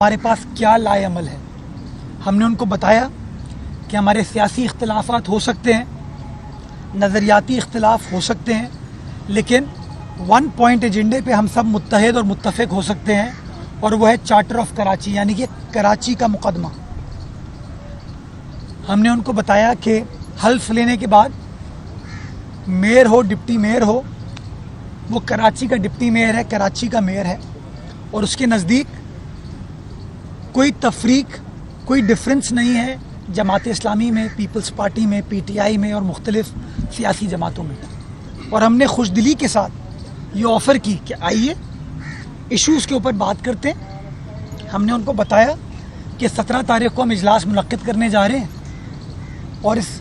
हमारे पास क्या लाएअमल है। हमने उनको बताया कि हमारे सियासी इख्तिलाफ़ात हो सकते हैं, नज़रियाती इख्तिलाफ़ हो सकते हैं, लेकिन वन पॉइंट एजेंडे पे हम सब मुत्तहिद और मुत्तफ़िक हो सकते हैं, और वह है चार्टर ऑफ कराची, यानी कि कराची का मुकदमा। हमने उनको बताया कि हल्फ लेने के बाद मेयर हो, डिप्टी मेयर हो, वो कराची का डिप्टी मेयर है, कराची का मेयर है, और उसके नज़दीक कोई तफरीक, कोई डिफरेंस नहीं है जमात इस्लामी में, पीपल्स पार्टी में, पीटीआई में और मुख्तलिफ सियासी जमातों में। और हमने खुशदिली के साथ ये ऑफ़र की कि आइए इश्यूज़ के ऊपर बात करते हैं। हमने उनको बताया कि 17 तारीख़ को हम इजलास मुनक्किद करने जा रहे हैं, और इस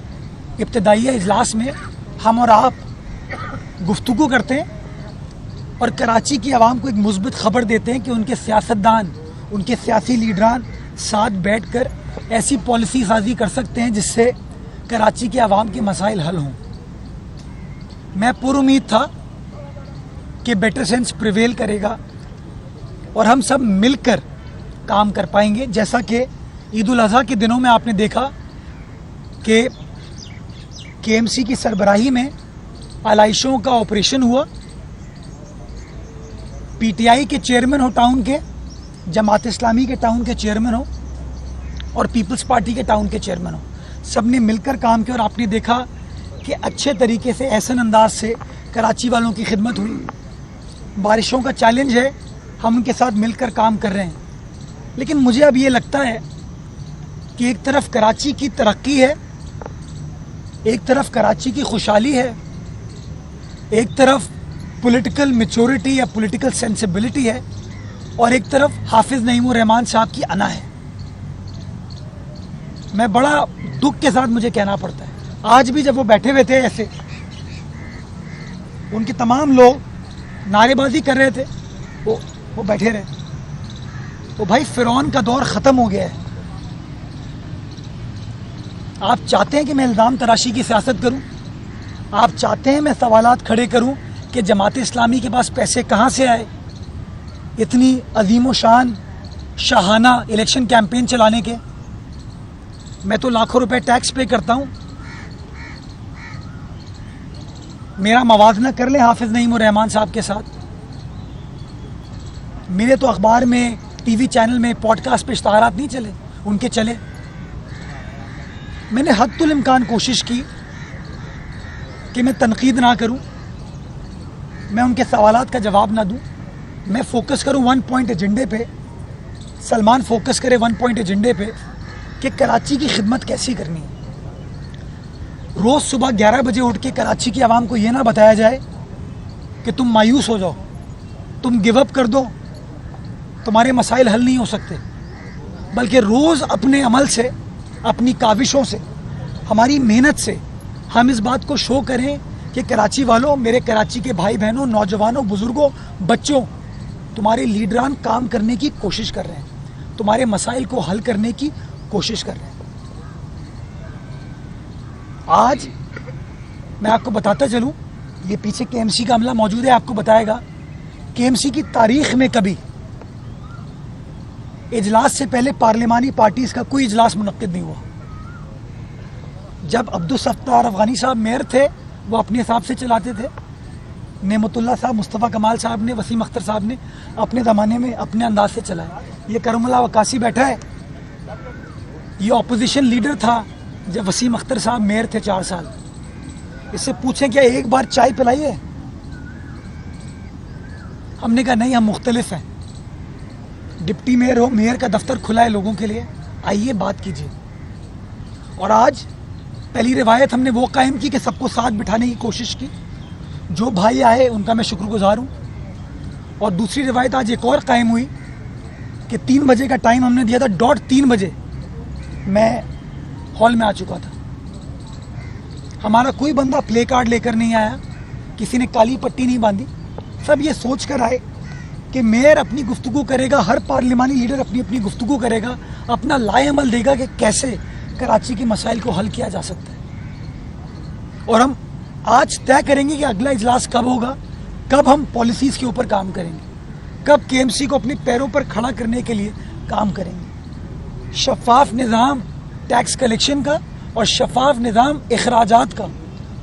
इब्तदाई इजलास में हम और आप गुफ्तगू करते हैं और कराची की आवाम को एक मुस्बित ख़बर देते हैं कि उनके सियासतदान, उनके सियासी लीडरान साथ बैठकर ऐसी पॉलिसी साजी कर सकते हैं जिससे कराची के आवाम के मसाइल हल हों। मैं पुरुमीद था कि बेटर सेंस प्रिवेल करेगा और हम सब मिलकर काम कर पाएंगे। जैसा कि ईद उल अज़हा के दिनों में आपने देखा कि केएमसी की सरबराही में आलाइशों का ऑपरेशन हुआ, पीटीआई के चेयरमैन हो टाउन के, जमात इस्लामी के टाउन के चेयरमैन हो और पीपल्स पार्टी के टाउन के चेयरमैन हो, सब ने मिलकर काम किया और आपने देखा कि अच्छे तरीके से, एहसन अंदाज से कराची वालों की खिदमत हुई। बारिशों का चैलेंज है, हम उनके साथ मिलकर काम कर रहे हैं, लेकिन मुझे अब ये लगता है कि एक तरफ कराची की तरक्की है, एक तरफ कराची की खुशहाली है, एक तरफ पॉलिटिकल मैच्योरिटी या पॉलिटिकल सेंसिबिलिटी है, और एक तरफ हाफिज़ नईमुर रहमान साहब की अना है। मैं बड़ा दुख के साथ मुझे कहना पड़ता है, आज भी जब वो बैठे हुए थे ऐसे, उनके तमाम लोग नारेबाजी कर रहे थे, वो बैठे रहे। तो भाई फिरौन का दौर ख़त्म हो गया है। आप चाहते हैं कि मैं इल्ज़ाम तराशी की सियासत करूं? आप चाहते हैं मैं सवालात खड़े करूं कि जमात इस्लामी के पास पैसे कहाँ से आए इतनी अजीम शान शाहाना इलेक्शन कैंपेन चलाने के? मैं तो लाखों रुपए टैक्स पे करता हूँ। मेरा मवाजना कर ले हाफिज़ नईमुर रहमान साहब के साथ। मेरे तो अखबार में, टीवी चैनल में, पॉडकास्ट पे इश्तहारात नहीं चले, उनके चले। मैंने हद्दुल इम्कान कोशिश की कि मैं तनकीद ना करूं, मैं उनके सवालात का जवाब ना दूं, मैं फोकस करूं वन पॉइंट एजेंडे पे, सलमान फोकस करे वन पॉइंट एजेंडे पे कि कराची की खिदमत कैसी करनी है। रोज़ सुबह 11 बजे उठ के कराची की आवाम को ये ना बताया जाए कि तुम मायूस हो जाओ, तुम गिव अप कर दो, तुम्हारे मसाइल हल नहीं हो सकते, बल्कि रोज़ अपने अमल से, अपनी काविशों से, हमारी मेहनत से हम इस बात को शो करें कि कराची वालों, मेरे कराची के भाई बहनों, नौजवानों, बुज़ुर्गों, बच्चों, तुम्हारे लीडरान काम करने की कोशिश कर रहे हैं, तुम्हारे मसाइल को हल करने की कोशिश कर रहे हैं। आज मैं आपको बताता चलूं, ये पीछे केएमसी का अमला मौजूद है, आपको बताएगा केएमसी की तारीख में कभी इजलास से पहले पार्लिमानी पार्टीज का कोई इजलास मुनक्किद नहीं हुआ। जब अब्दुल सत्तार अफगानी साहब मेयर थे, वो अपने हिसाब से चलाते थे। नेमतुल्लाह साहब, मुस्तफ़ा कमाल साहब ने, वसीम अख्तर साहब ने अपने ज़माने में अपने अंदाज से चलाया। ये करमुल्लाह वकासी बैठा है, ये ऑपोजिशन लीडर था जब वसीम अख्तर साहब मेयर थे 4 साल। इससे पूछें क्या एक बार चाय पिलाई है? हमने कहा नहीं, हम मुख्तलिफ हैं। डिप्टी मेयर हो, मेयर का दफ्तर खुला है लोगों के लिए, आइए बात कीजिए। और आज पहली रिवायत हमने वो कायम की कि सबको साथ बिठाने की कोशिश की। जो भाई आए उनका मैं शुक्रगुजार हूँ। और दूसरी रिवायत आज एक और कायम हुई कि 3 बजे का टाइम हमने दिया था, डॉट 3 बजे मैं हॉल में आ चुका था। हमारा कोई बंदा प्ले कार्ड लेकर नहीं आया, किसी ने काली पट्टी नहीं बांधी। सब ये सोच कर आए कि मेयर अपनी गुफ्तगू करेगा, हर पार्लिमानी लीडर अपनी अपनी गुफ्तगू करेगा, अपना लाएअमल देगा कि कैसे कराची के मसाइल को हल किया जा सकता है। और हम आज तय करेंगे कि अगला इजलास कब होगा, कब हम पॉलिसीज़ के ऊपर काम करेंगे। कब केएमसी को अपने पैरों पर खड़ा करने के लिए काम करेंगे। शफाफ निज़ाम टैक्स कलेक्शन का और शफाफ निज़ाम अखराजात का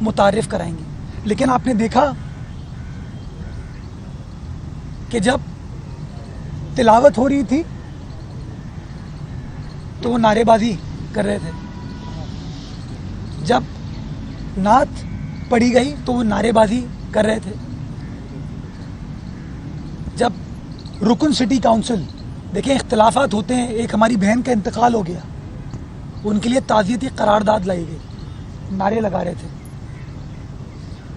मुतारिफ कराएंगे। लेकिन आपने देखा कि जब तिलावत हो रही थी तो वो नारेबाजी कर रहे थे, जब नात पढ़ी गई तो वो नारेबाजी कर रहे थे, जब रुकन सिटी काउंसिल, देखें इख्तलाफात होते हैं, एक हमारी बहन का इंतकाल हो गया, उनके लिए ताज़ियती करारदाद लाई गई, नारे लगा रहे थे।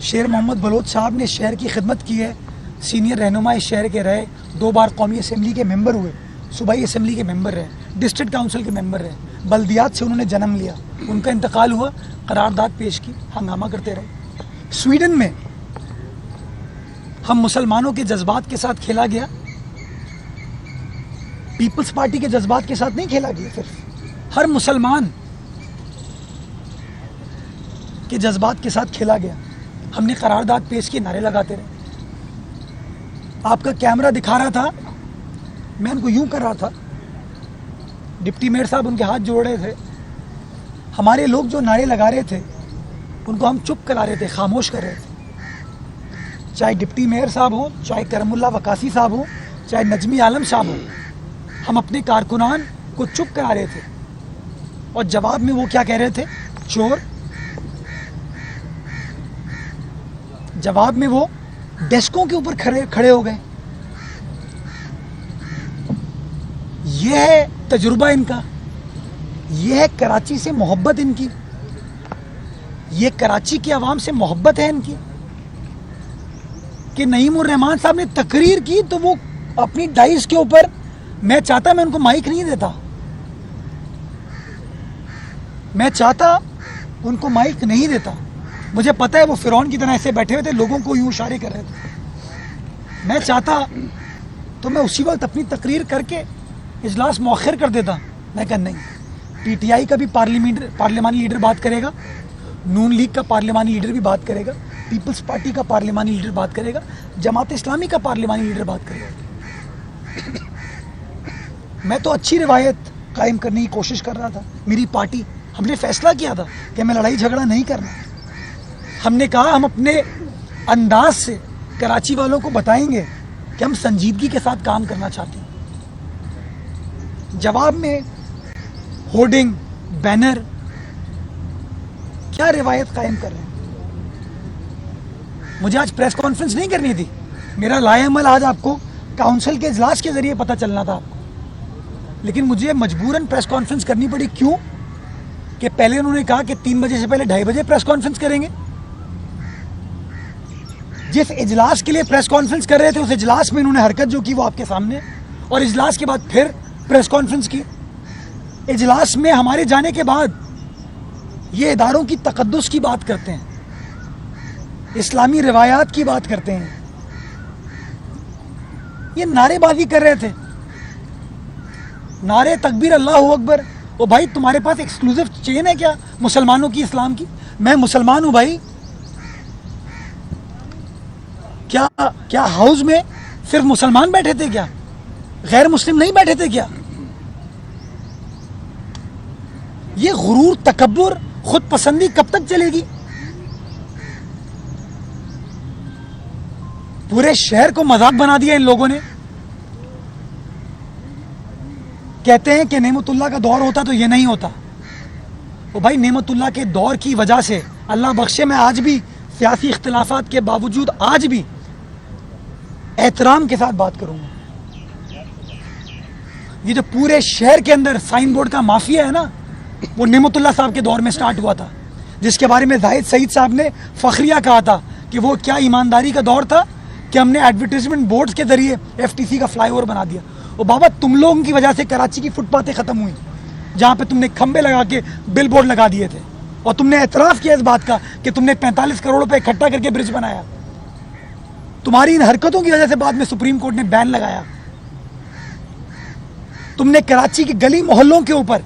शेर मोहम्मद बलोच साहब ने शहर की खिदमत की है, सीनियर रहनुमा इस शहर के रहे, 2 बार कौमी असम्बली के मेंबर हुए, सूबाई असम्बली के मेंबर रहे, डिस्ट्रिक्ट काउंसिल के मेंबर रहे, बल्दियात से उन्होंने जन्म लिया, उनका इंतकाल हुआ, करारदाद पेश की, हंगामा करते रहे। स्वीडन में हम मुसलमानों के जज्बात के साथ खेला गया, पीपल्स पार्टी के जज्बात के साथ नहीं खेला गया, सिर्फ हर मुसलमान के जज्बात के साथ खेला गया। हमने करारदाद पेश की, नारे लगाते रहे। आपका कैमरा दिखा रहा था, मैं उनको यूं कर रहा था, डिप्टी मेयर साहब उनके हाथ जोड़ रहे थे, हमारे लोग जो नारे लगा रहे थे उनको हम चुप करा रहे थे, खामोश कर रहे थे। चाहे डिप्टी मेयर साहब हो, चाहे करमुल्ला वकासी साहब हो, चाहे नजमी आलम साहब हो, हम अपने कारकुनान को चुप करा रहे थे। और जवाब में वो क्या कह रहे थे? चोर। जवाब में वो डेस्कों के ऊपर खड़े हो गए। यह है तजुर्बा इनका, यह है कराची से मोहब्बत इनकी, ये कराची की आवाम से मोहब्बत है इनकी। कि नईमुर रहमान साहब ने तकरीर की तो वो अपनी डाइस के ऊपर, मैं चाहता मैं उनको माइक नहीं देता, मैं चाहता उनको माइक नहीं देता, मुझे पता है वो फिरौन की तरह ऐसे बैठे हुए थे, लोगों को यूं इशारे कर रहे थे। मैं चाहता तो मैं उसी वक्त अपनी तकरीर करके इजलास मौखर कर देता। मैं कहा नहीं, पीटीआई का भी पार्लिमानी लीडर बात करेगा, नून लीग का पार्लिमानी लीडर भी बात करेगा, पीपल्स पार्टी का पार्लिमानी लीडर बात करेगा, जमात इस्लामी का पार्लिमानी लीडर बात करेगा। मैं तो अच्छी रिवायत कायम करने की कोशिश कर रहा था। मेरी पार्टी, हमने फैसला किया था कि हमें लड़ाई झगड़ा नहीं करना। हमने कहा हम अपने अंदाज से कराची वालों को बताएंगे कि हम संजीदगी के साथ काम करना चाहते हैं। जवाब में होर्डिंग, बैनर, क्या रिवायत कायम कर रहे हैं। मुझे आज प्रेस कॉन्फ्रेंस नहीं करनी थी, मेरा लाएअमल आज आपको काउंसिल के इजलास के जरिए पता चलना था आपको, लेकिन मुझे मजबूरन प्रेस कॉन्फ्रेंस करनी पड़ी। क्यों? कि पहले उन्होंने कहा कि 3 बजे से पहले 2:30 बजे प्रेस कॉन्फ्रेंस करेंगे। जिस इजलास के लिए प्रेस कॉन्फ्रेंस कर रहे थे उस इजलास में इन्होंने हरकत जो की वो आपके सामने, और इजलास के बाद फिर प्रेस कॉन्फ्रेंस की। इजलास में हमारे जाने के बाद ये इदारों की तकद्दुस की बात करते हैं, इस्लामी रिवायात की बात करते हैं, ये नारेबाजी कर रहे थे, नारे तकबीर अल्लाहु अकबर। ओ भाई, तुम्हारे पास एक्सक्लूसिव चेन है क्या मुसलमानों की, इस्लाम की? मैं मुसलमान हूं भाई। क्या हाउस में सिर्फ मुसलमान बैठे थे क्या? गैर मुस्लिम नहीं बैठे थे क्या? ये गुरूर, तकब्बुर, खुद पसंदी कब तक चलेगी? पूरे शहर को मजाक बना दिया इन लोगों ने। कहते हैं कि नेमतुल्लाह का दौर होता तो ये नहीं होता। तो भाई, नेमतुल्लाह के दौर की वजह से अल्लाह बख्शे, मैं आज भी सियासी इख्तिलाफात के बावजूद आज भी एहतराम के साथ बात करूंगा। ये जो पूरे शहर के अंदर साइन बोर्ड का माफिया है ना, वो नेमतुल्लाह साहब के दौर में स्टार्ट हुआ था, जिसके बारे में जाहिद सईद साहब ने फखरिया कहा था कि वो क्या ईमानदारी का दौर था कि हमने एडवर्टीजमेंट बोर्ड्स के जरिए एफटीसी का फ्लाईओवर बना दिया। और बाबा, तुम लोगों की वजह से कराची की फुटपाथें खत्म हुई, जहां पे तुमने खंबे लगा के बिल बोर्ड लगा दिए थे, और तुमने एतराफ़ किया इस बात का कि तुमने 45 करोड़ रुपए इकट्ठा करके ब्रिज बनाया। तुम्हारी इन हरकतों की वजह से बाद में सुप्रीम कोर्ट ने बैन लगाया। तुमने कराची के गली मोहल्लों के ऊपर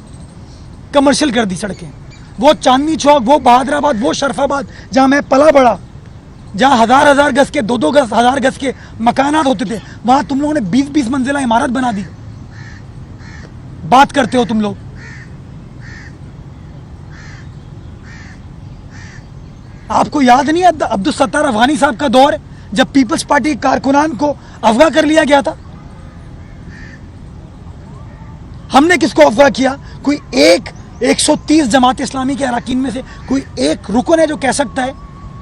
कमर्शियल कर दी सड़कें, वो चांदनी चौक, वो बहादुराबाद, वो शरफाबाद जहां मैं पला बड़ा, जहां हजार हजार गज के, 2-2 गज, हजार गज के मकानात होते थे, वहां तुम लोगों ने 20-20 मंजिला इमारत बना दी। बात करते हो तुम लोग। आपको याद नहीं है अब्दुल सत्तार अफगानी साहब का दौर, जब पीपल्स पार्टी कारकुनान को अगवा कर लिया गया था? हमने किसको अगवा किया? कोई 130 जमात इस्लामी के अरकान में से कोई एक रुकन है जो कह सकता है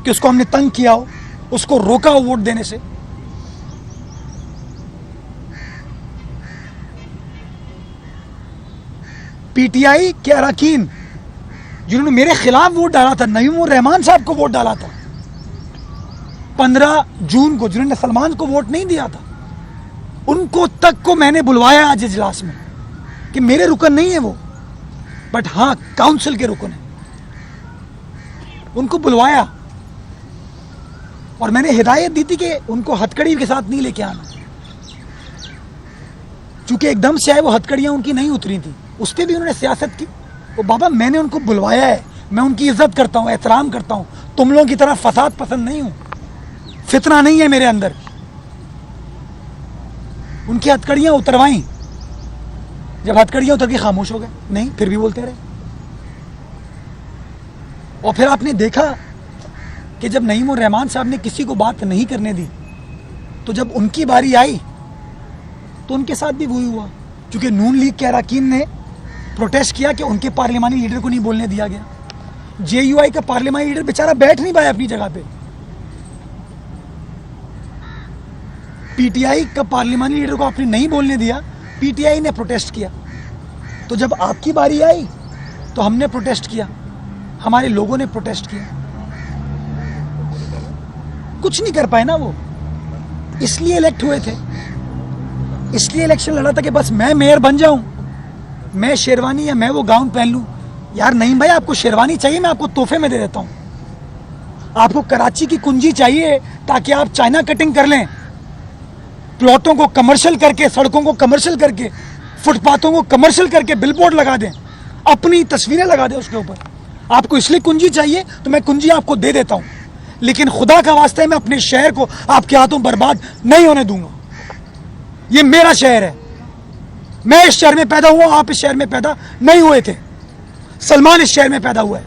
कि उसको हमने तंग किया हो, उसको रोका हो वोट देने से? पीटीआई के अरकान जिन्होंने मेरे खिलाफ वोट डाला था, नईम उर रहमान साहब को वोट डाला था 15 जून को, जिन्होंने सलमान को वोट नहीं दिया था, उनको तक को मैंने बुलवाया आज इजलास में कि मेरे रुकन नहीं है वो, बट हाँ काउंसिल के रुकन है। उनको बुलवाया और मैंने हिदायत दी थी कि उनको हथकड़ी के साथ नहीं लेके आना, चूंकि एकदम से आए वो हथकड़ियां उनकी नहीं उतरी थी, उस पर भी उन्होंने सियासत की। वो बाबा मैंने उनको बुलवाया है, मैं उनकी इज्जत करता हूं, एहतराम करता हूं, तुम लोगों की तरह फसाद पसंद नहीं हूं, फितना नहीं है मेरे अंदर। उनकी हथकड़ियां उतरवाई, जब हथकड़ियां उतर के खामोश हो गए, नहीं फिर भी बोलते रहे। और फिर आपने देखा कि जब नईम उर रहमान साहब ने किसी को बात नहीं करने दी, तो जब उनकी बारी आई तो उनके साथ भी वही हुआ, क्योंकि नून लीग के अरकान ने प्रोटेस्ट किया कि उनके पार्लिमानी लीडर को नहीं बोलने दिया गया। जेयूआई का पार्लिमानी लीडर बेचारा बैठ नहीं पाया अपनी जगह पे। पीटीआई का पार्लिमानी लीडर को आपने नहीं बोलने दिया, पीटीआई ने प्रोटेस्ट किया। तो जब आपकी बारी आई तो हमने प्रोटेस्ट किया, हमारे लोगों ने प्रोटेस्ट किया। कुछ नहीं कर पाए ना वो, इसलिए इलेक्ट हुए थे, इसलिए इलेक्शन लड़ा था कि बस मैं मेयर बन जाऊं, मैं शेरवानी या मैं वो गाउन पहन लूं। यार नहीं भाई, आपको शेरवानी चाहिए, मैं आपको तोहफे में दे देता हूं। आपको कराची की कुंजी चाहिए ताकि आप चाइना कटिंग कर लें, प्लॉटों को कमर्शियल करके, सड़कों को कमर्शियल करके, फुटपाथों को कमर्शियल करके बिलबोर्ड लगा दें, अपनी तस्वीरें लगा दें उसके ऊपर। आपको इसलिए कुंजी चाहिए तो मैं कुंजी आपको दे देता हूं, लेकिन खुदा का वास्ते मैं अपने शहर को आपके हाथों बर्बाद नहीं होने दूंगा। ये मेरा शहर है, मैं इस शहर में पैदा हुआ, आप इस शहर में पैदा नहीं हुए थे, सलमान इस शहर में पैदा हुआ है।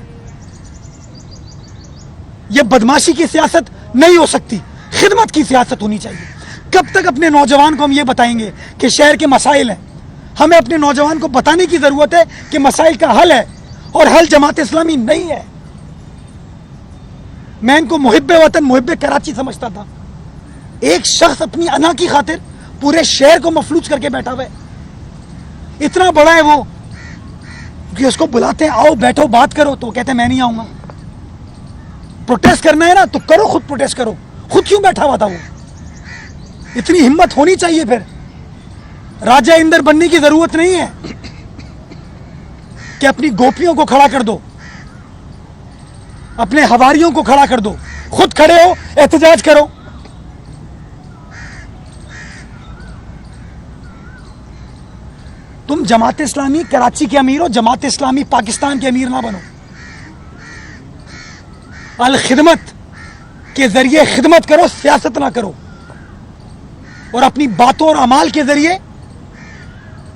यह बदमाशी की सियासत नहीं हो सकती, खिदमत की सियासत होनी चाहिए। कब तक अपने नौजवान को हम ये बताएंगे कि शहर के मसाइल हैं? हमें अपने नौजवान को बताने की जरूरत है कि मसाइल का हल है, और हल जमात इस्लामी नहीं है। मैं इनको मुहिब्बे वतन, मुहिब्बे कराची समझता था। एक शख्स अपनी अना की खातिर पूरे शहर को मफलूज करके बैठा हुआ है, इतना बड़ा है वो कि उसको बुलाते हैं, आओ बैठो बात करो, तो कहते हैं मैं नहीं आऊंगा। प्रोटेस्ट करना है ना तो करो, खुद प्रोटेस्ट करो। खुद क्यों बैठा हुआ था वो? इतनी हिम्मत होनी चाहिए। फिर राजा इंदर बनने की जरूरत नहीं है कि अपनी गोपियों को खड़ा कर दो, अपने हवारियों को खड़ा कर दो, खुद खड़े हो, एहतजाज करो। तुम जमात इस्लामी कराची के अमीर हो, जमात इस्लामी पाकिस्तान के अमीर ना बनो। अल खिदमत के जरिए खिदमत करो, सियासत ना करो, और अपनी बातों और अमाल के जरिए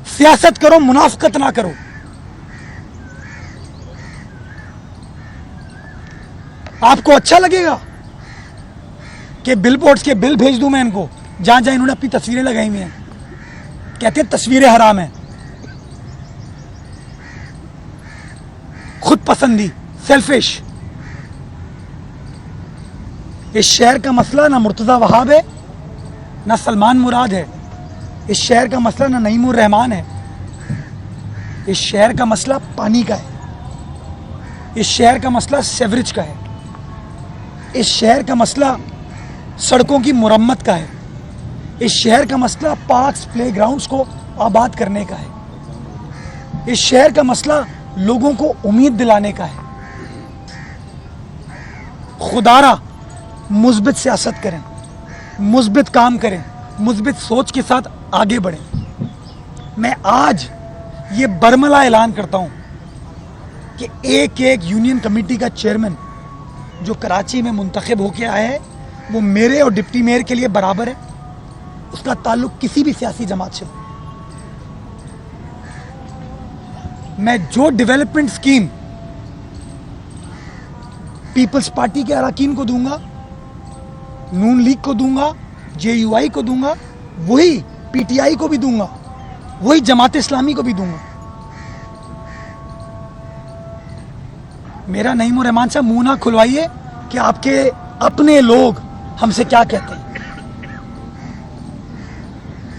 सियासत करो, मुनाफिकत ना करो। आपको अच्छा लगेगा कि बिलबोर्ड्स के बिल भेज दूं मैं इनको, जहां जहां इन्होंने अपनी तस्वीरें लगाई हुई हैं? कहते हैं तस्वीरें हराम है। खुद पसंदी, सेल्फिश। इस शहर का मसला ना मुर्तजा वहाब है, ना सलमान मुराद है। इस शहर का मसला ना नईम उर रहमान है। इस शहर का मसला पानी का है। इस शहर का मसला सेवरेज का है। इस शहर का मसला सड़कों की मुरम्मत का है। इस शहर का मसला पार्क्स, प्लेग्राउंड्स को आबाद करने का है। इस शहर का मसला लोगों को उम्मीद दिलाने का है। खुदारा मुस्बित सियासत करें, मुस्बित काम करें, मुस्बित सोच के साथ आगे बढ़ें। मैं आज ये बरमला ऐलान करता हूं कि एक एक यूनियन कमेटी का चेयरमैन जो कराची में मुंतखब होकर आया है, वो मेरे और डिप्टी मेयर के लिए बराबर है, उसका ताल्लुक किसी भी सियासी जमात से। मैं जो डेवलपमेंट स्कीम पीपल्स पार्टी के अरकान को दूंगा, नून लीग को दूंगा, JUI को दूंगा, वही PTI को भी दूंगा, वही जमात इस्लामी को भी दूंगा। मेरा नईम रहमान साहब मुंह ना खुलवाइए कि आपके अपने लोग हमसे क्या कहते हैं,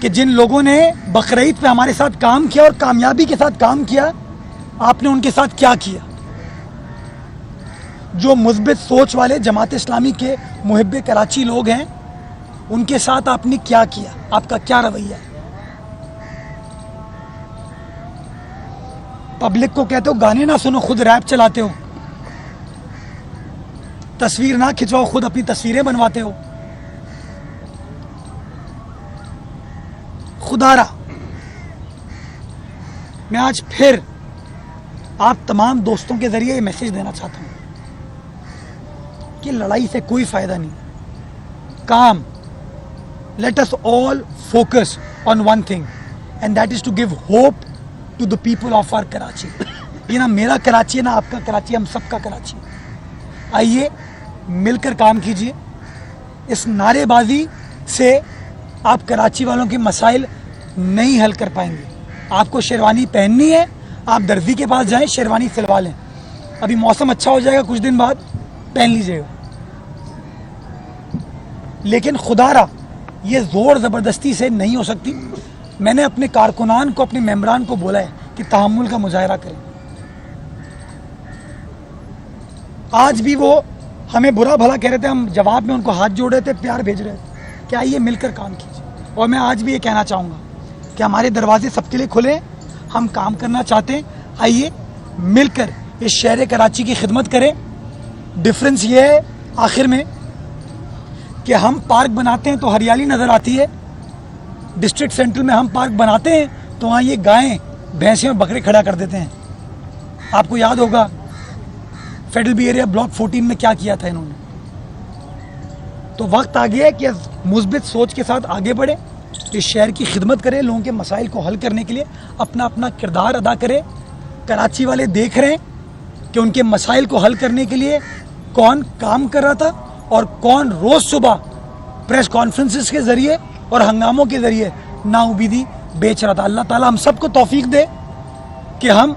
कि जिन लोगों ने बकरीद पे हमारे साथ काम किया और कामयाबी के साथ काम किया, आपने उनके साथ क्या किया। जो मुस्बित सोच वाले जमात इस्लामी के मुहिब्बे कराची लोग हैं, उनके साथ आपने क्या किया, आपका क्या रवैया है। पब्लिक को कहते हो गाने ना सुनो, खुद रैप चलाते हो, तस्वीर ना खिंचवाओ, खुद अपनी तस्वीरें बनवाते हो। खुदारा मैं आज फिर आप तमाम दोस्तों के जरिए ये मैसेज देना चाहता हूं कि लड़ाई से कोई फायदा नहीं, काम। Let us all focus on one thing and that is to give hope to the people of our Karachi. ये ना मेरा कराची है ना आपका कराची, हम सबका कराची। आइए मिलकर काम कीजिए। इस नारेबाजी से आप कराची वालों के मसाइल नहीं हल कर पाएंगे। आपको शेरवानी पहननी है, आप दर्जी के पास जाएं, शेरवानी सिलवा लें। अभी मौसम अच्छा हो जाएगा, कुछ दिन बाद पहन लीजिएगा। लेकिन खुदारा ये जोर ज़बरदस्ती से नहीं हो सकती। मैंने अपने कारकुनान को, अपने मेंबरान को बोला है कि तहम्मुल का मुजाहरा करें। आज भी वो हमें बुरा भला कह रहे थे, हम जवाब में उनको हाथ जोड़ रहे थे, प्यार भेज रहे थे कि आइए मिलकर काम कीजिए। और मैं आज भी ये कहना चाहूँगा कि हमारे दरवाजे सबके लिए खुले, हम काम करना चाहते हैं। आइए मिलकर इस शहर कराची की खिदमत करें। डिफरेंस ये है आखिर में कि हम पार्क बनाते हैं तो हरियाली नज़र आती है, डिस्ट्रिक्ट सेंट्रल में हम पार्क बनाते हैं तो वहाँ ये गायें, भैंसें और बकरे खड़ा कर देते हैं। आपको याद होगा फेडरल बी एरिया ब्लॉक 14 में क्या किया था इन्होंने। तो वक्त आ गया है कि मुस्बित सोच के साथ आगे बढ़े, इस शहर की खिदमत करें, लोगों के मसाइल को हल करने के लिए अपना अपना किरदार अदा करें। कराची वाले देख रहे हैं कि उनके मसाइल को हल करने के लिए कौन काम कर रहा था और कौन रोज़ सुबह प्रेस कॉन्फ्रेंसेस के ज़रिए और हंगामों के ज़रिए नाउमीदी बेच रहा था। अल्लाह ताला हम सबको तौफीक दे कि हम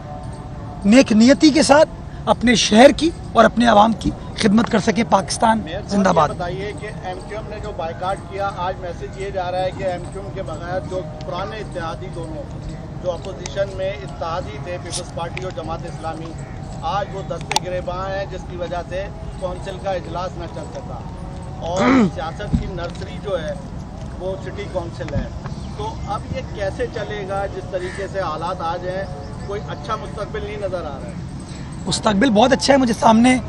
नेक नियति के साथ अपने शहर की और अपने आवाम की खिदमत कर सके। पाकिस्तान जिंदाबाद। बताइए कि MQM ने जो बायकाट किया, आज मैसेज ये जा रहा है कि MQM के बगैर जो पुराने इत्तेहादी दोनों जो अपोजिशन में इत्तेहादी थे, पीपल्स पार्टी और जमात इस्लामी, आज वो दस्ते गिरेबां हैं, जिसकी वजह से कौंसिल का इजलास न चल सका। और सियासत की नर्सरी जो है वो सिटी कौंसिल है। तो अब ये कैसे चलेगा? जिस तरीके से हालात आज हैं, कोई अच्छा मुस्तकबिल नहीं नज़र आ रहा है। मुस्तकबिल बहुत अच्छा है, मुझे सामने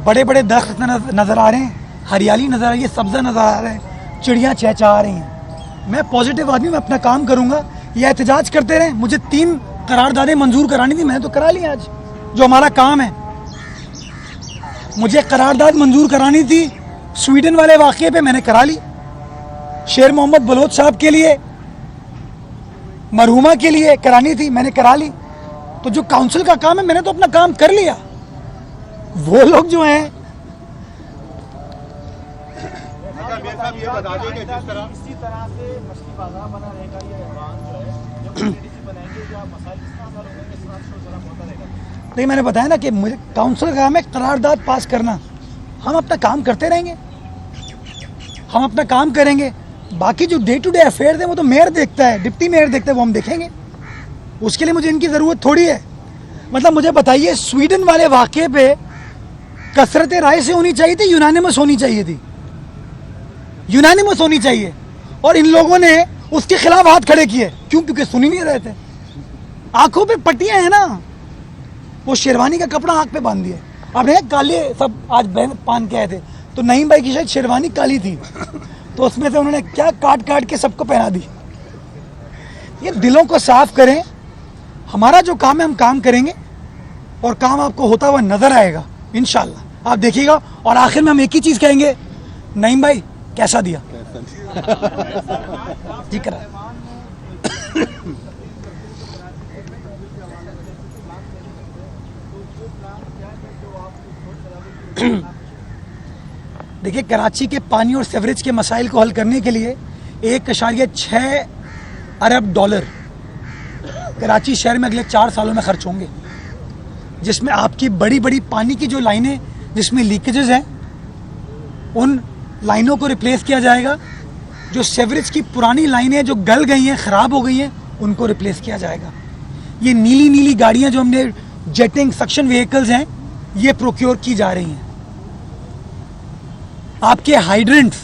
बड़े बड़े दरख्त नज़र आ रहे हैं, हरियाली नज़र आ रही है, सब्ज़ा नज़र आ रहा है, चिड़ियाँ चहचहा रही हैं। मैं पॉजिटिव आदमी, मैं अपना काम करूँगा। ये एहतजाज करते रहे। मुझे 3 करारदादें मंजूर करानी थी, मैंने तो करा ली। आज जो हमारा काम है, मुझे करारदाद मंजूर करानी थी स्वीडन वाले वाक़े पे, मैंने करा ली। शेर मोहम्मद बलोच साहब के लिए, मरहुमा के लिए करानी थी, मैंने करा ली। तो जो काउंसिल का काम है, मैंने तो अपना काम कर लिया। वो लोग जो हैं ये बता दें कि जिस तरह इसी तरह से मछली बाजार बना रहेगा, ये एडवांस जो है जब कम्युनिटी बनाएंगे जो मसाइल किस तरह हल होंगे, किस तरह से जरा होता रहेगा। नहीं, मैंने बताया ना कि मुझे काउंसिल का काम है करारदाद पास करना। हम अपना काम करते रहेंगे, हम अपना काम करेंगे। बाकी जो डे टू डे अफेयर्स हैं वो तो मेयर देखता है, डिप्टी मेयर देखता है, वो हम देखेंगे। उसके लिए मुझे इनकी ज़रूरत थोड़ी है। मतलब मुझे बताइए, स्वीडन वाले वाक़े पे कसरत राय से होनी चाहिए थी, यूनानिमस होनी चाहिए थी, यूनानिमस होनी चाहिए। और इन लोगों ने उसके खिलाफ हाथ खड़े किए। क्यों? क्योंकि सुन ही नहीं रहे थे। आंखों पे पट्टियां हैं ना, वो शेरवानी का कपड़ा आंख पे बांध दिया। अब है काले सब आज पान के आए थे, तो नईम भाई की शायद शेरवानी काली थी, तो उसमें से उन्होंने क्या काट काट के सबको पहना दी। ये दिलों को साफ करें। हमारा जो काम है हम काम करेंगे और काम आपको होता हुआ नजर आएगा इंशाल्लाह, आप देखिएगा। और आखिर में हम एक ही चीज़ कहेंगे नईम भाई कैसा दिया? ठीक है। देखिए, कराची के पानी और सेवरेज के मसाइल को हल करने के लिए 1.6 अरब डॉलर कराची शहर में अगले 4 सालों में खर्च होंगे, जिसमें आपकी बड़ी बड़ी पानी की जो लाइनें जिसमें लीकेजेस हैं उन लाइनों को रिप्लेस किया जाएगा। जो सेवरेज की पुरानी लाइनें जो गल गई हैं, ख़राब हो गई हैं, उनको रिप्लेस किया जाएगा। ये नीली नीली गाड़ियां जो हमने जेटिंग सक्शन व्हीकल्स हैं, ये प्रोक्योर की जा रही हैं। आपके हाइड्रेंट्स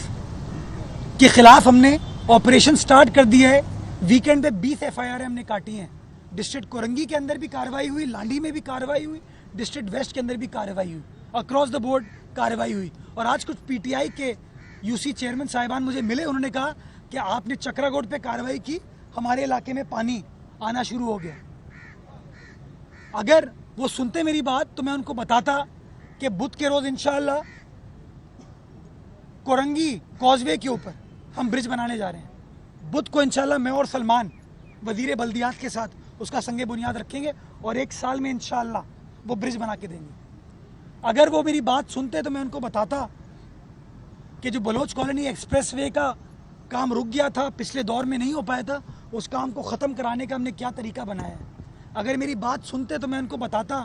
के खिलाफ हमने ऑपरेशन स्टार्ट कर दिया है। वीकेंड पे 20 FIR हमने काटी हैं। डिस्ट्रिक्ट कोरंगी के अंदर भी कार्रवाई हुई, लांडी में भी कार्रवाई हुई, डिस्ट्रिक्ट वेस्ट के अंदर भी कार्रवाई हुई, अक्रॉस द बोर्ड कार्रवाई हुई। और आज कुछ PTI के UC चेयरमैन साहिबान मुझे मिले, उन्होंने कहा कि आपने चक्रागोड पे कार्रवाई की, हमारे इलाके में पानी आना शुरू हो गया। अगर वो सुनते मेरी बात तो मैं उनको बताता कि बुध के रोज इंशाअल्लाह कोरंगी कॉजवे के ऊपर हम ब्रिज बनाने जा रहे हैं। बुध को इंशाअल्लाह मैं और सलमान वजीर बल्दियात के साथ उसका संगे बुनियाद रखेंगे और 1 साल में इंशाअल्लाह वो ब्रिज बना के देंगे। अगर वो मेरी बात सुनते तो मैं उनको बताता कि जो बलोच कॉलोनी एक्सप्रेसवे का काम रुक गया था, पिछले दौर में नहीं हो पाया था, उस काम को ख़त्म कराने का हमने क्या तरीका बनाया है। अगर मेरी बात सुनते तो मैं उनको बताता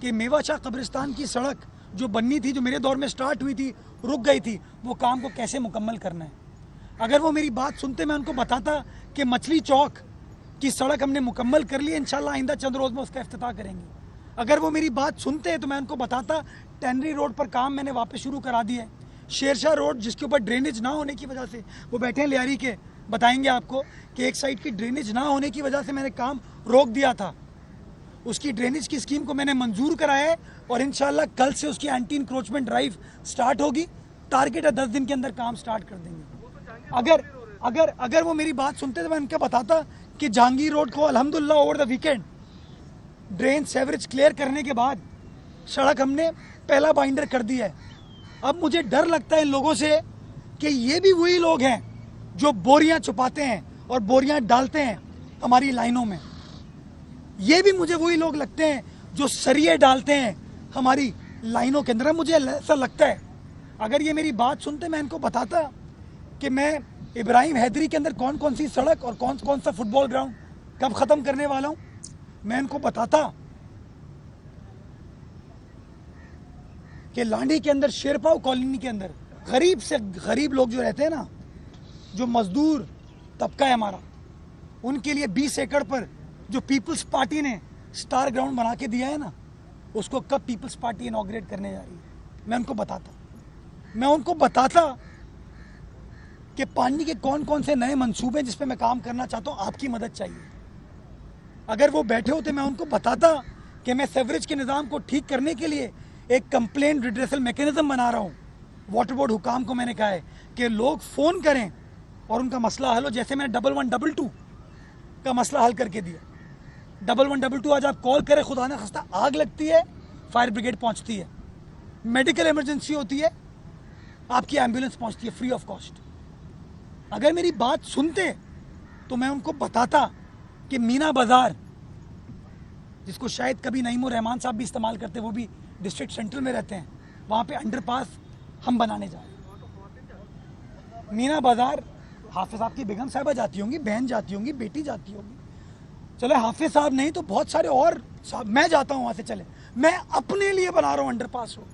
कि मेवा शाह कब्रिस्तान की सड़क जो बननी थी, जो मेरे दौर में स्टार्ट हुई थी, रुक गई थी, वो काम को कैसे मुकम्मल करना है। अगर वो मेरी बात सुनते मैं उनको बताता कि मछली चौक की सड़क हमने मुकम्मल कर ली, इंशाल्लाह आइंदा चंद रोज़ में उसका इफ्तिताह करेंगे। अगर वो मेरी बात सुनते तो मैं उनको बताता टेनरी रोड पर काम मैंने वापस शुरू करा दिया है। शेरशाह रोड जिसके ऊपर ड्रेनेज ना होने की वजह से, वो बैठे हैं लियारी के, बताएंगे आपको कि एक साइड की ड्रेनेज ना होने की वजह से मैंने काम रोक दिया था, उसकी ड्रेनेज की स्कीम को मैंने मंजूर कराया है और इंशाल्लाह कल से उसकी एंटी इंक्रोचमेंट ड्राइव स्टार्ट होगी। टारगेट है 10 दिन के अंदर काम स्टार्ट कर देंगे। अगर वो मेरी बात सुनते तो मैं उनका बताता कि जहांगीर रोड को अल्हम्दुलिल्लाह over the weekend drain sewerage clear करने के बाद सड़क हमने पहला बाइंडर कर दिया है। अब मुझे डर लगता है इन लोगों से कि ये भी वही लोग हैं जो बोरियां छुपाते हैं और बोरियां डालते हैं हमारी लाइनों में। ये भी मुझे वही लोग लगते हैं जो सरिये डालते हैं हमारी लाइनों के अंदर। मुझे ऐसा लगता है अगर ये मेरी बात सुनते मैं इनको बताता कि मैं इब्राहिम हैदरी के अंदर कौन कौन सी सड़क और कौन कौन सा फुटबॉल ग्राउंड कब ख़त्म करने वाला हूँ, मैं इनको बताता कि लांडी के अंदर शेरपाव कॉलोनी के अंदर गरीब से गरीब लोग जो रहते हैं ना, जो मजदूर तबका है हमारा, उनके लिए 20 एकड़ पर जो पीपल्स पार्टी ने स्टार ग्राउंड बना के दिया है ना, उसको कब पीपल्स पार्टी इनॉग्रेट करने जा रही है मैं उनको बताता कि पानी के कौन कौन से नए मंसूबे जिस पे मैं काम करना चाहता हूँ, आपकी मदद चाहिए। अगर वो बैठे होते मैं उनको बताता कि मैं सेवरेज के निज़ाम को ठीक करने के लिए एक कंप्लेंट रिड्रेसल मैकेनिज्म बना रहा हूँ। वाटर बोर्ड हुकाम को मैंने कहा है कि लोग फ़ोन करें और उनका मसला हल हो, जैसे मैंने 1122 का मसला हल करके दिया। 1122 आज आप कॉल करें, खुदा न खास्ता आग लगती है, फायर ब्रिगेड पहुँचती है, मेडिकल इमरजेंसी होती है, आपकी एम्बुलेंस पहुँचती है फ्री ऑफ कॉस्ट। अगर मेरी बात सुनते तो मैं उनको बताता कि मीना बाज़ार, जिसको शायद कभी नईमुर रहमान साहब भी इस्तेमाल करते, वो भी डिस्ट्रिक्ट सेंट्रल में रहते हैं, वहाँ पे अंडरपास हम बनाने जा रहे हैं। मीना बाज़ार हाफिज़ साहब की बेगम साहिबा जाती होंगी, बहन जाती होंगी, बेटी जाती होगी, चले हाफिज़ साहब नहीं तो बहुत सारे और साहब, मैं जाता हूँ वहाँ से, चले मैं अपने लिए बना रहा हूँ अंडरपास हो।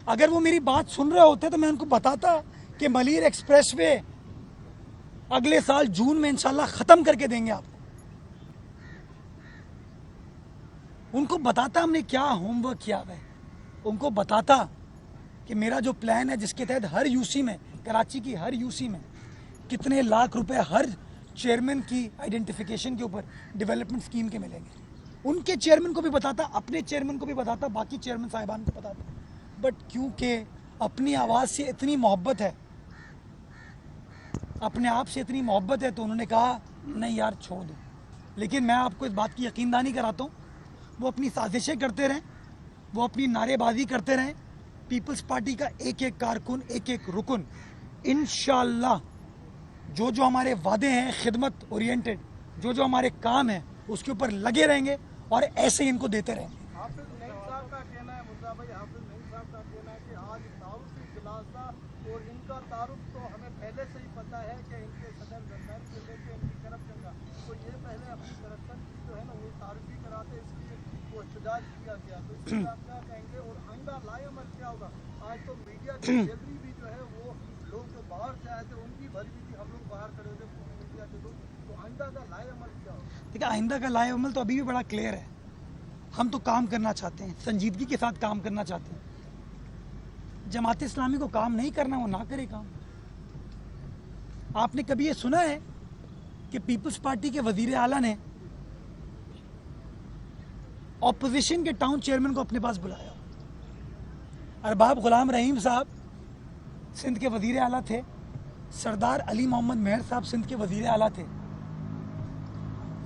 अगर वो मेरी बात सुन रहे होते तो मैं उनको बताता कि मलीर एक्सप्रेसवे अगले साल जून में इंशाल्लाह ख़त्म करके देंगे आपको। उनको बताता हमने क्या होमवर्क किया है, उनको बताता कि मेरा जो प्लान है जिसके तहत हर यूसी में, कराची की हर यूसी में कितने लाख रुपए हर चेयरमैन की आइडेंटिफिकेशन के ऊपर डेवलपमेंट स्कीम के मिलेंगे। उनके चेयरमैन को भी बताता, अपने चेयरमैन को भी बताता, बाकी चेयरमैन साहिबान को बताता। बट क्योंकि अपनी आवाज़ से इतनी मोहब्बत है, अपने आप से इतनी मोहब्बत है, तो उन्होंने कहा नहीं यार छोड़ दो। लेकिन मैं आपको इस बात की यकीनदानी कराता हूँ, वो अपनी साजिशें करते रहें, वो अपनी नारेबाजी करते रहें, पीपल्स पार्टी का एक एक कारकुन, एक एक रुकन इंशाअल्लाह जो जो हमारे वादे हैं खिदमत ओरिएंटेड, जो जो हमारे काम हैं उसके ऊपर लगे रहेंगे और ऐसे ही इनको देते रहेंगे। हाफिज नईम साहब का कहना है, मुर्जा भाई, हाफिज नईम साहब का कहना है कि आज तारुफ इजलास था और इनका तारुफ तो हमें पहले से ही पता है कि इनके सदर जरनैल से लेके इनकी करप्शन का, तो ये पहले अपनी करप्शन की जो है ना वो तारुफ ही कराते, इसलिए वो एहतजाज किया गया। तो इसलिए आप क्या कहेंगे और आइंदा लाएअमल क्या होगा? आज तो मीडिया की डिलीवरी भी जो है वो लोग जो बाहर से आए थे उनकी भरी हुई थी, हम लोग बाहर खड़े थे पूरी मीडिया के लोग, तो आइंदा का लाएअमल क्या होगा? देखिए, आइंदा का लाएअमल तो अभी भी बड़ा क्लियर है। हम तो काम करना चाहते हैं, संजीदगी के साथ काम करना चाहते हैं। जमात इस्लामी को काम नहीं करना, वो ना करे काम। आपने कभी ये सुना है कि पीपल्स पार्टी के वजीर आला ने ऑपोजिशन के टाउन चेयरमैन को अपने पास बुलाया? अरबाब गुलाम रहीम साहब सिंध के वजीर आला थे, सरदार अली मोहम्मद मेहर साहब सिंध के वजीर आला थे,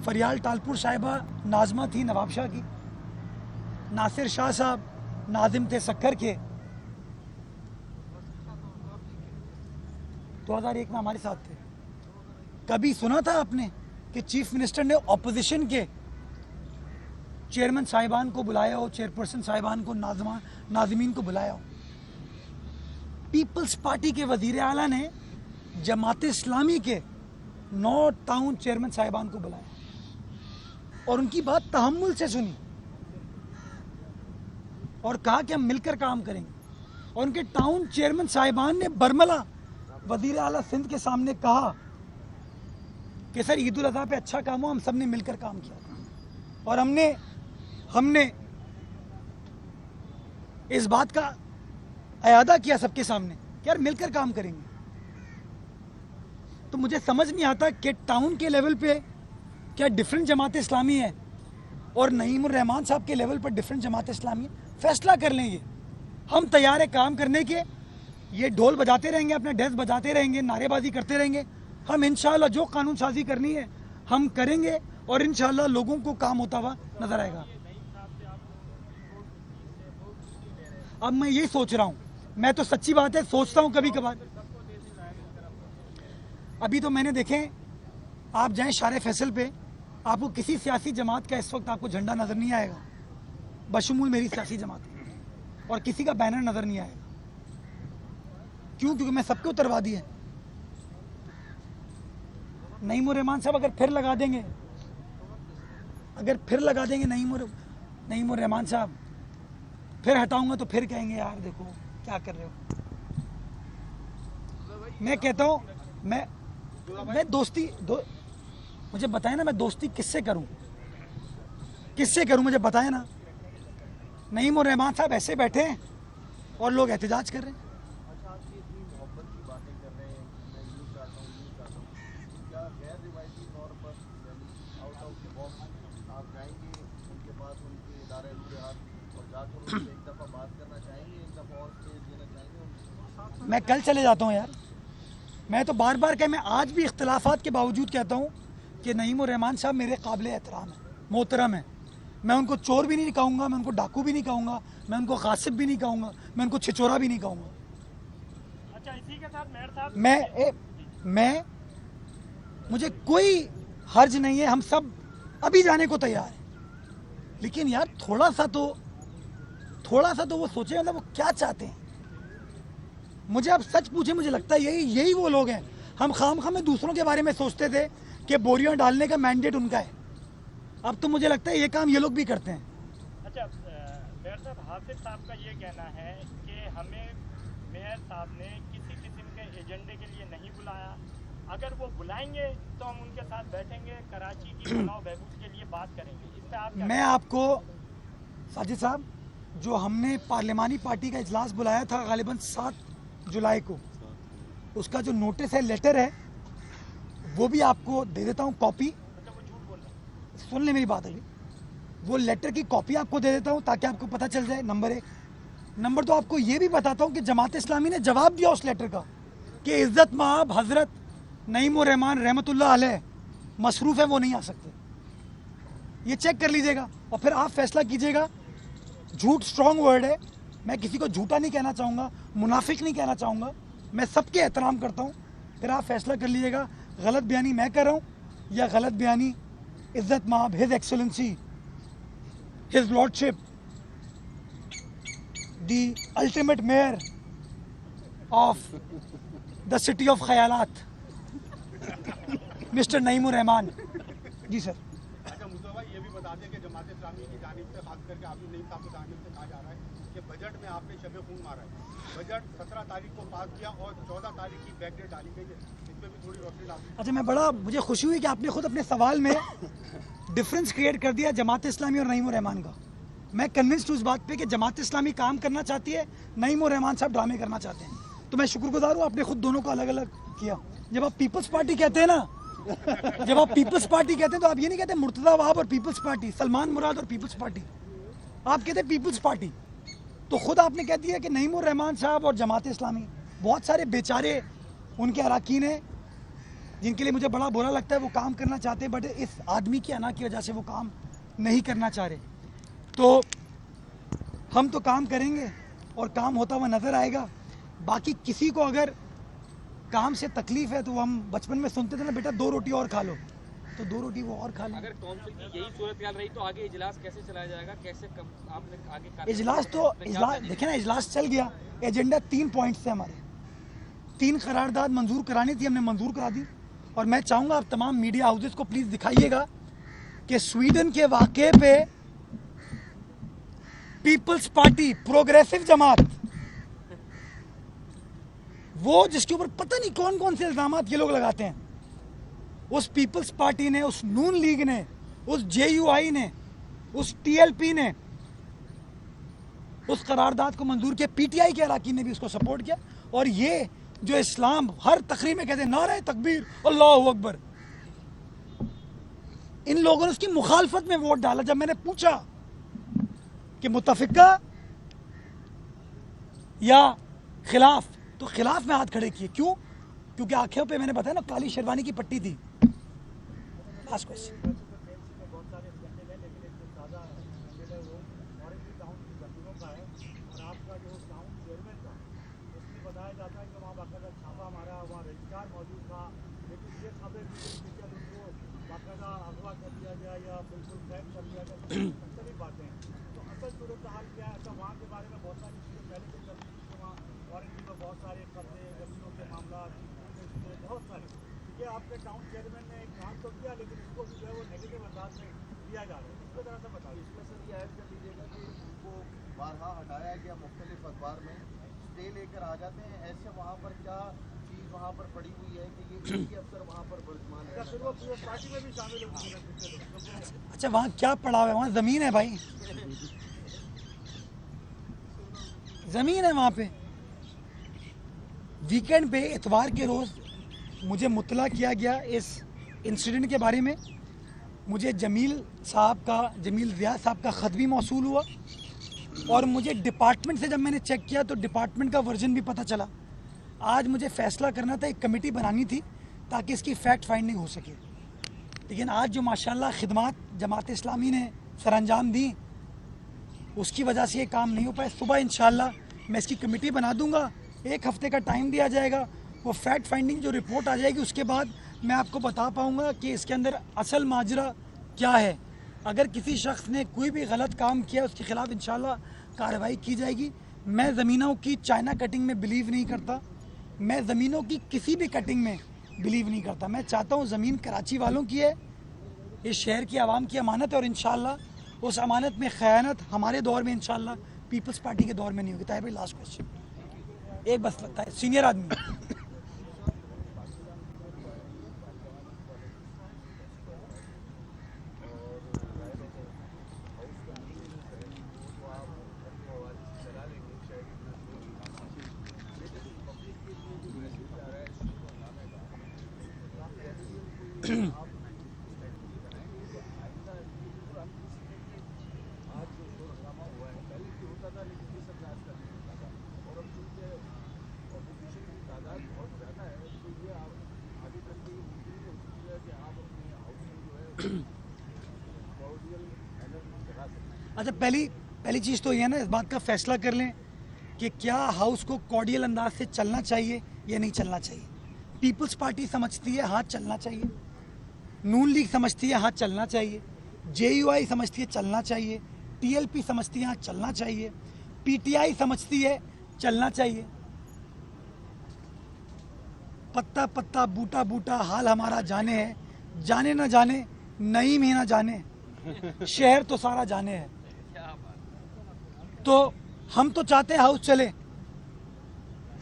फरियाल टालपुर साहिबा नाजमा थी नवाबशाह की, नासिर शाह साहब नाजिम थे सक्कर के, 2001 में हमारे साथ थे। कभी सुना था आपने कि चीफ मिनिस्टर ने ऑपोजिशन के चेयरमैन साहिबान को बुलाया हो, चेयरपर्सन साहिबान को, नाजिमीन को बुलाया हो? पीपल्स पार्टी के वजीर आला ने जमात इस्लामी के 9 टाउन चेयरमैन साहिबान को बुलाया और उनकी बात तहम्मुल से सुनी और कहा कि हम मिलकर काम करेंगे। और उनके टाउन चेयरमैन साहिबान ने बरमला वजीर आला सिंध के सामने कहा कि सर ईद उल अज़हा पे अच्छा काम हो, हम सब ने मिलकर काम किया और हमने इस बात का अयादा किया सबके सामने कि यार मिलकर काम करेंगे। तो मुझे समझ नहीं आता कि टाउन के लेवल पे क्या डिफरेंट जमात इस्लामी है और नईमुर रहमान साहब के लेवल पर डिफरेंट जमात इस्लामी है। फैसला कर लेंगे, हम तैयार है काम करने के। ये ढोल बजाते रहेंगे, अपना डेस्क बजाते रहेंगे, नारेबाजी करते रहेंगे। हम इंशाल्लाह जो कानून साजी करनी है हम करेंगे और इंशाल्लाह लोगों को काम होता हुआ नजर आएगा। अब मैं यही सोच रहा हूँ, मैं तो सच्ची बात है सोचता हूँ कभी कभार। अभी तो मैंने देखें, आप जाएं शारे फैसल पे, आपको किसी सियासी जमात का इस वक्त आपको झंडा नजर नहीं आएगा बशमूल मेरी सियासी जमात की, और किसी का बैनर नजर नहीं आएगा। क्यों? क्योंकि मैं सबके उतरवा दिए। नईमुर रहमान साहब अगर फिर लगा देंगे नईमुर रहमान साहब, फिर हटाऊंगा तो फिर कहेंगे यार देखो क्या कर रहे हो। मैं कहता हूं मैं दोस्ती मुझे बताए ना, मैं दोस्ती किससे करूं मुझे बताए ना। नईमुर रहमान साहब ऐसे बैठे हैं और लोग एहतजाज कर रहे हैं। अच्छा, आप ये इतनी मोहब्बत की बातें कर रहे हैं, मैं यूँ चाहता हूँ, क्या गैर रिवायती तौर पर आउट ऑफ द बॉक्स आप जाएंगे उनके पास, उनके इदारे हाथ और जाकर उनसे एक दफ़ा बात करना चाहेंगे, एक दफ़ा और स्पेस देना चाहेंगे? मैं कल चले जाता हूँ यार। मैं तो बार बार मैं आज भी इख्तलाफात के बावजूद कहता हूँ कि नईमुर रहमान साहब मेरे काबिल एहतराम है, मोहतरम है। मैं उनको चोर भी नहीं कहूँगा, मैं उनको डाकू भी नहीं कहूँगा, मैं उनको गासिब भी नहीं कहूँगा, मैं उनको छिचोरा भी नहीं कहूँगा। अच्छा, इसी के साथ मेहर साहब, मैं मुझे कोई हर्ज नहीं है, हम सब अभी जाने को तैयार हैं। लेकिन यार थोड़ा सा तो वो सोचे, मतलब वो क्या चाहते हैं। मुझे आप सच पूछे, मुझे लगता है यही वो लोग हैं। हम खामखा में दूसरों के बारे में सोचते थे कि बोरियां डालने का मैंडेट उनका है, अब तो मुझे लगता है ये काम ये लोग भी करते हैं। अच्छा मेयर साहब, हाफिज साहब का ये कहना है कि हमें मेयर साहब ने किसी किस्म के एजेंडे के लिए नहीं बुलाया, अगर वो बुलाएंगे तो हम उनके साथ बैठेंगे, कराची की फलाह बहबूद के लिए बात करेंगे। इस पर आप मैं आपको साजिद साहब, जो हमने पार्लिमानी पार्टी का इजलास बुलाया था गालिबन 7 जुलाई को, उसका जो नोटिस है, लेटर है, वो भी आपको दे देता हूँ कॉपी। मतलब वो झूठ बोल रहे हैं। सुन ले मेरी बात अभी। वो लेटर की कॉपी आपको दे देता हूँ ताकि आपको पता चल जाए, नंबर 1। नंबर 2, आपको ये भी बताता हूँ कि जमात इस्लामी ने जवाब दिया उस लेटर का कि इज़्ज़त माब हज़रत नईमुर रहमान रहमतुल्लाह अलैह मसरूफ़ है, वो नहीं आ सकते। ये चेक कर लीजिएगा और फिर आप फैसला कीजिएगा। झूठ स्ट्रॉन्ग वर्ड है, मैं किसी को झूठा नहीं कहना चाहूँगा, मुनाफिक नहीं कहना चाहूँगा, मैं सबके एहतराम करता हूँ। फिर आप फैसला कर लीजिएगा गलत बयानी मैं कर रहा हूँ या गलत बयानी इज्जत माब his excellency his lordship the ultimate mayor of the city of ख्यालात मिस्टर नईमुर रहमान। जी सर। अच्छा मुस्तफा भाई, ये भी बता दें कि जमात इस्लामी की जानिब से खास करके आबिद नईम साहब की जानिब से कहा जा रहा है कि बजट में आपने शब खून मारा है। बजट 17 तारीख को पास किया और 14 तारीख की बैक डेट डाली गई है, इस पर भी थोड़ी रोशनी डाली। अच्छा, मुझे खुशी हुई कि आपने खुद अपने सवाल में डिफरेंस क्रिएट कर दिया जमात इस्लामी और नईमुर रहमान का। मैं कन्विंस्ड हूँ इस बात पे कि जमात इस्लामी काम करना चाहती है, नईमुर रहमान साहब ड्रामे करना चाहते हैं। तो मैं शुक्रगुजार हूँ आपने खुद दोनों को अलग अलग किया। जब आप पीपल्स पार्टी कहते हैं ना, जब आप पीपल्स पार्टी कहते हैं तो आप ये नहीं कहते मुर्तजा वहाब और पीपल्स पार्टी, सलमान मुराद और पीपल्स पार्टी, आप कहते हैं पीपल्स पार्टी। तो खुद आपने कह दिया कि नईमुर रहमान साहब और जमात इस्लामी, बहुत सारे बेचारे उनके अरकान हैं जिनके लिए मुझे बड़ा बुरा लगता है, वो काम करना चाहते हैं बट इस आदमी की अना की वजह से वो काम नहीं करना चाह रहे। तो हम तो काम करेंगे और काम होता हुआ नजर आएगा। बाकी किसी को अगर काम से तकलीफ है तो हम बचपन में सुनते थे ना, बेटा 2 रोटी और खा लो, तो 2 रोटी वो और खा लें। अगर काउंसिल की यही सूरत हाल रही तो आगे इजलास कैसे चलाया जाएगा, कैसे आपने आगे इजलास देखे ना, इजलास चल गया। एजेंडा 3 पॉइंट्स थे हमारे, 3 करारदाद मंजूर करानी थी, हमने मंजूर करा दी। और मैं चाहूँगा आप तमाम मीडिया हाउसेस को प्लीज़ दिखाइएगा कि स्वीडन के वाक़े पे पीपल्स पार्टी, प्रोग्रेसिव जमात, वो जिसके ऊपर पता नहीं कौन कौन से इल्जामात ये लोग लगाते हैं, उस पीपल्स पार्टी ने, उस नून लीग ने, उस JUI ने, उस TLP ने उस करारदाद को मंजूर किया। PTI के अरकान ने भी उसको सपोर्ट किया। और ये जो इस्लाम हर तकरीर में कहते हैं नारे तकबीर अल्लाहु अकबर, इन लोगों ने उसकी मुखालफत में वोट डाला। जब मैंने पूछा कि मुत्तफिका या खिलाफ, तो खिलाफ में हाथ खड़े किए। क्यों? क्योंकि आंखों पे मैंने बताया ना काली शेरवानी की पट्टी थी। Last question. बताया जाता है कि वहाँ बाकायदा छापा मारा, वहाँ रजिस्ट्रार मौजूद था, लेकिन ये खबरें उनको बाकायदा अगवा कर दिया गया या बिल्कुल बैन कर दिया गया, मुख्तलिफ बातें हैं। तो असल सूरत हाल क्या है? अच्छा, वहाँ के बारे में बहुत सारी चीज़ें पहले से चल रही थी कि वहाँ वारंटी में बहुत सारे कब्जे, जमीनों के मामला, बहुत सारे। ये आपके टाउन चेयरमैन ने काम तो किया, लेकिन इसको भी जो है वो नेगेटिव अंदाज में लिया जा रहा है। इसको ज़रा सा बताइए। इसमें सर ये ऐड कर लीजिएगा कि उनको बारहा हटाया गया, मुख्तलिफ अखबार में स्टे लेकर आ जाते हैं। ऐसे वहाँ पर क्या चीज़ वहाँ पर पड़ी हुई है कि ये एक ही अफसर वहाँ पर वर्तमान है? फिर वो पार्टी में भी शामिल हो। अच्छा, वहाँ क्या पड़ा हुआ है? वहाँ ज़मीन है भाई, ज़मीन है वहाँ पे। वीकेंड पे इतवार के रोज़ मुझे मुतला किया गया इस इंसिडेंट के बारे में। मुझे जमील रियाज साहब का ख़त भी मौसूल हुआ और मुझे डिपार्टमेंट से जब मैंने चेक किया तो डिपार्टमेंट का वर्जन भी पता चला। आज मुझे फैसला करना था, एक कमेटी बनानी थी ताकि इसकी फैक्ट फाइंडिंग हो सके। लेकिन आज जो माशाल्लाह खिदमात जमात इस्लामी ने सरअंजाम दी, उसकी वजह से ये काम नहीं हो पाया। सुबह इंशाल्लाह मैं इसकी कमेटी बना दूंगा, 1 हफ्ते का टाइम दिया जाएगा। वो फैक्ट फाइंडिंग जो रिपोर्ट आ जाएगी उसके बाद मैं आपको बता पाऊँगा कि इसके अंदर असल माजरा क्या है। अगर किसी शख्स ने कोई भी गलत काम किया उसके खिलाफ इंशाल्लाह कार्रवाई की जाएगी। मैं ज़मीनों की चाइना कटिंग में बिलीव नहीं करता, मैं ज़मीनों की किसी भी कटिंग में बिलीव नहीं करता। मैं चाहता हूँ ज़मीन कराची वालों की है, इस शहर की आवाम की अमानत है और इंशाल्लाह उस अमानत में ख़यानत हमारे दौर में इंशाल्लाह पीपल्स पार्टी के दौर में नहीं होगी। ताहिर भाई लास्ट क्वेश्चन, एक बस लगता है सीनियर आदमी। अच्छा, पहली चीज़ तो ये है ना, इस बात का फैसला कर लें कि क्या हाउस को कॉर्डियल अंदाज से चलना चाहिए या नहीं चलना चाहिए। पीपल्स पार्टी समझती है हाँ चलना चाहिए, नून लीग समझती है हाँ चलना चाहिए, JUI समझती है चलना चाहिए, TLP समझती है हाँ चलना चाहिए, PTI समझती है चलना चाहिए। पत्ता पत्ता बूटा बूटा हाल हमारा जाने है, जाने ना जाने नईम ही ना जाने, शहर तो सारा जाने है। तो हम तो चाहते हैं हाउस चले,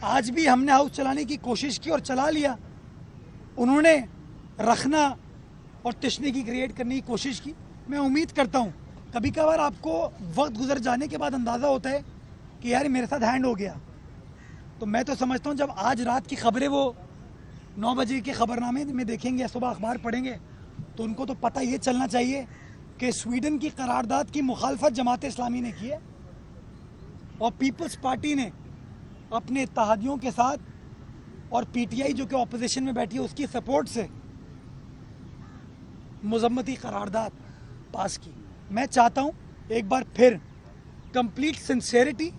आज भी हमने हाउस चलाने की कोशिश की और चला लिया। उन्होंने रखना और तशनीकी क्रिएट करने की कोशिश की। मैं उम्मीद करता हूँ कभी कभार आपको वक्त गुजर जाने के बाद अंदाज़ा होता है कि यार मेरे साथ हैंड हो गया। तो मैं तो समझता हूँ जब आज रात की खबरें वो 9 बजे के खबरनामे में देखेंगे या सुबह अखबार पढ़ेंगे तो उनको तो पता ये चलना चाहिए कि स्वीडन की करारदाद की मुखालफत जमात इस्लामी ने की है और पीपल्स पार्टी ने अपने इत्तेहादियों के साथ और PTI जो कि ऑपोजिशन में बैठी है उसकी सपोर्ट से मुज़म्मती करारदाद पास की। मैं चाहता हूँ एक बार फिर कंप्लीट सिंसेरिटी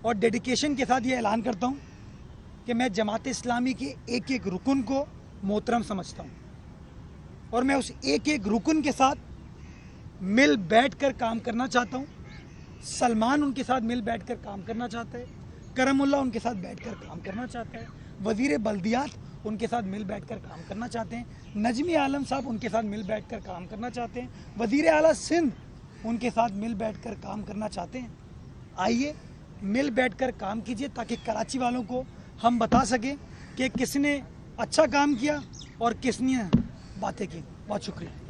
और डेडिकेशन के साथ ये ऐलान करता हूँ कि मैं जमात इस्लामी के एक एक रुकन को मोहतरम समझता हूँ और मैं उस एक एक रुकन के साथ मिल बैठ कर काम करना चाहता हूँ। सलमान उनके साथ मिल बैठ कर काम करना चाहता है, करमुल्ला उनके साथ बैठकर काम करना चाहता है, वज़ीर बल्दियात उनके साथ मिल बैठकर काम करना चाहते हैं, नजमी आलम साहब उनके साथ मिल बैठकर काम करना चाहते हैं, वज़ीर आला सिंध उनके साथ मिल बैठकर काम करना चाहते हैं। आइए मिल बैठकर काम कीजिए ताकि कराची वालों को हम बता सकें कि किसने अच्छा काम किया और किसने बातें की। बहुत शुक्रिया।